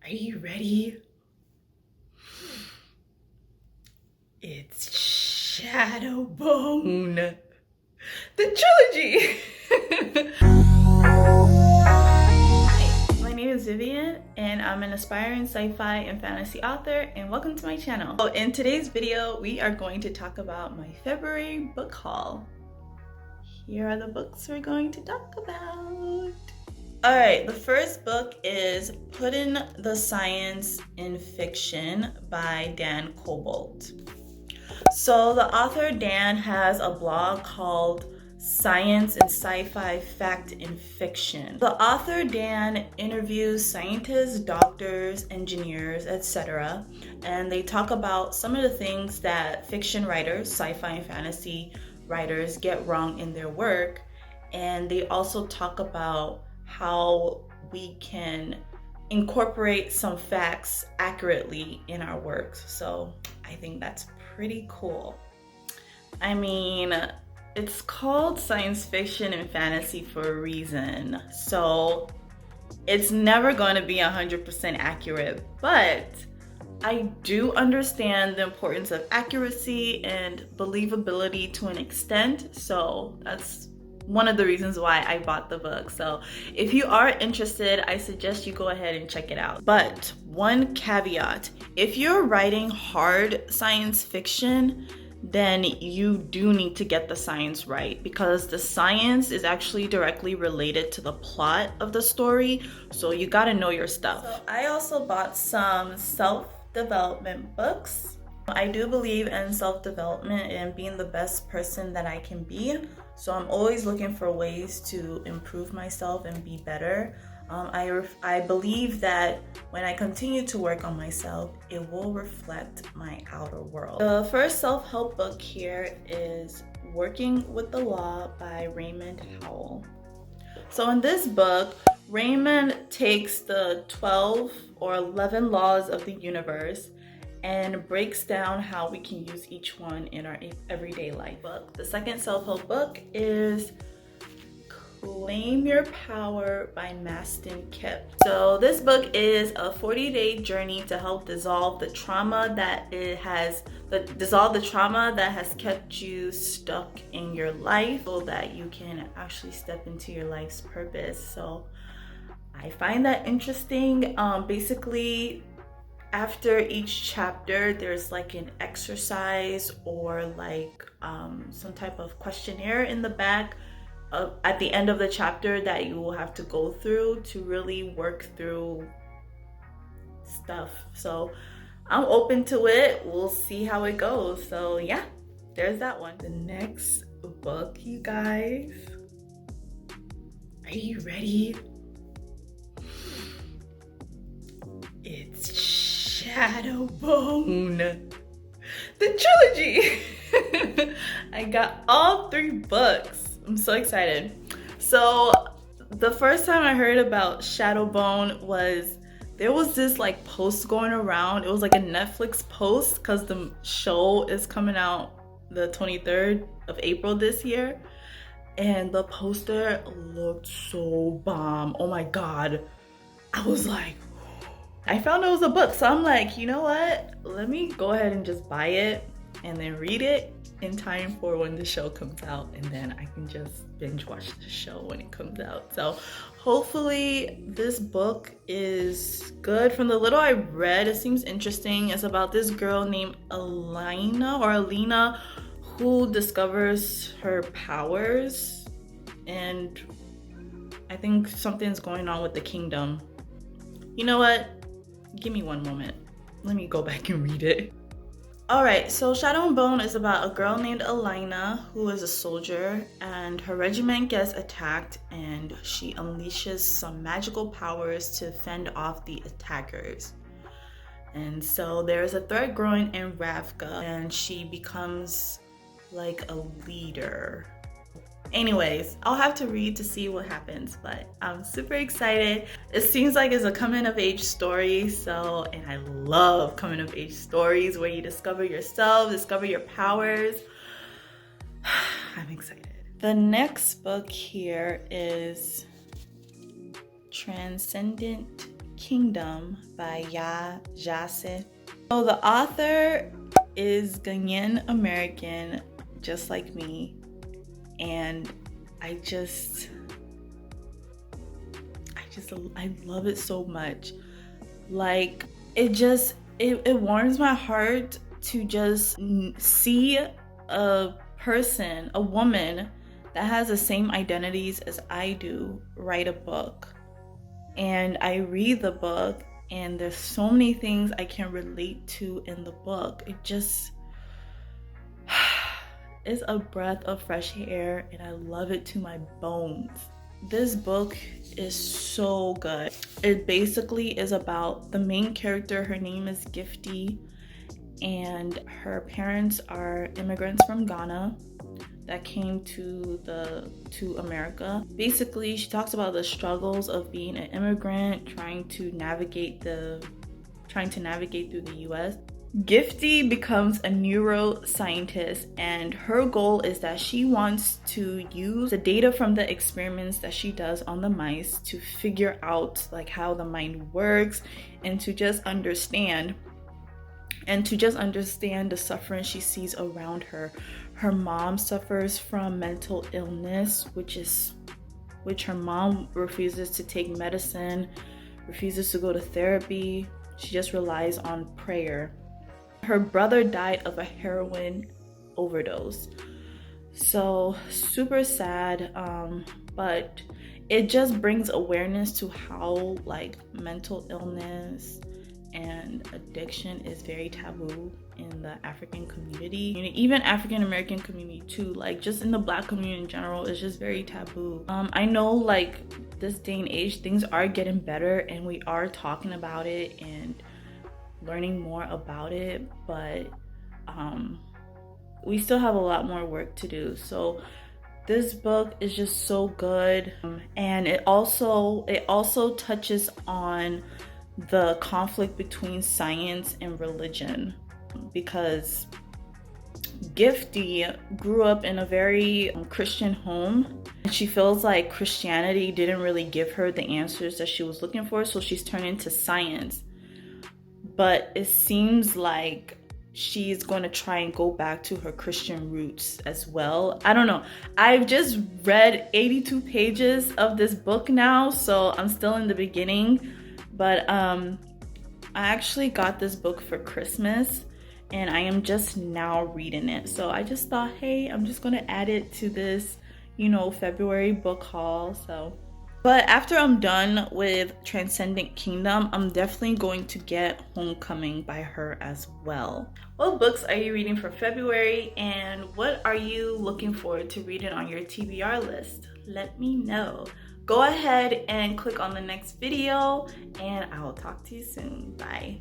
Are you ready? It's Shadowbone, the trilogy. Hi, my name is Vivian and I'm an aspiring sci-fi and fantasy author, and welcome to my channel. So in today's video, we are going to talk about my February book haul. Here are the books we're going to talk about. All right, the first book is Putting the Science in Fiction by Dan Koboldt. So the author Dan has a blog called Science and Sci-Fi Fact and Fiction. The author Dan interviews scientists, doctors, engineers, etc., and they talk about some of the things that fiction writers, sci-fi and fantasy writers, get wrong in their work. And they also talk about how we can incorporate some facts accurately in our works. So I think that's pretty cool. I mean, it's called science fiction and fantasy for a reason. So it's never going to be 100% accurate, but I do understand the importance of accuracy and believability to an extent. So that's one of the reasons why I bought the book. So if you are interested, I suggest you go ahead and check it out. But one caveat, if you're writing hard science fiction, then you do need to get the science right, because the science is actually directly related to the plot of the story. So you gotta know your stuff. So I also bought some self-development books. I do believe in self-development and being the best person that I can be. So I'm always looking for ways to improve myself and be better. I believe that when I continue to work on myself, it will reflect my outer world. The first self-help book here is Working with the Law by Raymond Holliwell. So in this book, Raymond takes the 12 or 11 laws of the universe and breaks down how we can use each one in our everyday life. The second self-help book is Claim Your Power by Mastin Kipp. So this book is a 40-day journey to help dissolve the trauma that has kept you stuck in your life, so that you can actually step into your life's purpose. So I find that interesting. Basically, after each chapter, there's like an exercise or like some type of questionnaire in the back at the end of the chapter that you will have to go through to really work through stuff. So I'm open to it. We'll see how it goes. So yeah, there's that one. The next book, you guys, are you ready? It's Shadowbone, the trilogy. I got all 3 books. I'm so excited. So the first time I heard about Shadowbone there was this like post going around. It was like a Netflix post because the show is coming out the 23rd of April this year. And the poster looked so bomb. Oh my God. I was like, I found it was a book. So I'm like, you know what? Let me go ahead and just buy it and then read it in time for when the show comes out, and then I can just binge watch the show when it comes out. So hopefully this book is good. From the little I read, it seems interesting. It's about this girl named Alina who discovers her powers, and I think something's going on with the kingdom. You know what? Give me one moment. Let me go back and read it. Alright, so Shadowbone is about a girl named Alina who is a soldier, and her regiment gets attacked and she unleashes some magical powers to fend off the attackers. And so there's a threat growing in Ravka and she becomes like a leader. Anyways, I'll have to read to see what happens, but I'm super excited. It seems like it's a coming of age story, and I love coming of age stories where you discover yourself, discover your powers. I'm excited. The next book here is Transcendent Kingdom by Jase. So the author is Ghanaian American, just like me, and I love it so much. Like, it warms my heart to just see a person, a woman that has the same identities as I do, write a book. And I read the book, and there's so many things I can relate to in the book. It just is a breath of fresh air, and I love it to my bones. This book is so good. It basically is about the main character. Her name is Gifty, and her parents are immigrants from Ghana that came to America. Basically, she talks about the struggles of being an immigrant, trying to navigate through the US. Gifty becomes a neuroscientist, and her goal is that she wants to use the data from the experiments that she does on the mice to figure out like how the mind works, and to just understand the suffering she sees around her. Her mom suffers from mental illness, which her mom refuses to take medicine, refuses to go to therapy. She just relies on prayer. Her brother died of a heroin overdose. So super sad, but it just brings awareness to how like mental illness and addiction is very taboo in the African community, even African American community too. Like just in the Black community in general, it's just very taboo. I know like this day and age things are getting better, and we are talking about it and learning more about it, but we still have a lot more work to do. So this book is just so good, and it also touches on the conflict between science and religion, because Gifty grew up in a very Christian home, and she feels like Christianity didn't really give her the answers that she was looking for, so she's turned into science. But it seems like she's going to try and go back to her Christian roots as well. I don't know. I've just read 82 pages of this book now, so I'm still in the beginning. But I actually got this book for Christmas, and I am just now reading it. So I just thought, hey, I'm just going to add it to this, February book haul. But after I'm done with Transcendent Kingdom, I'm definitely going to get Homecoming by her as well. What books are you reading for February, and what are you looking forward to reading on your TBR list? Let me know. Go ahead and click on the next video, and I will talk to you soon. Bye.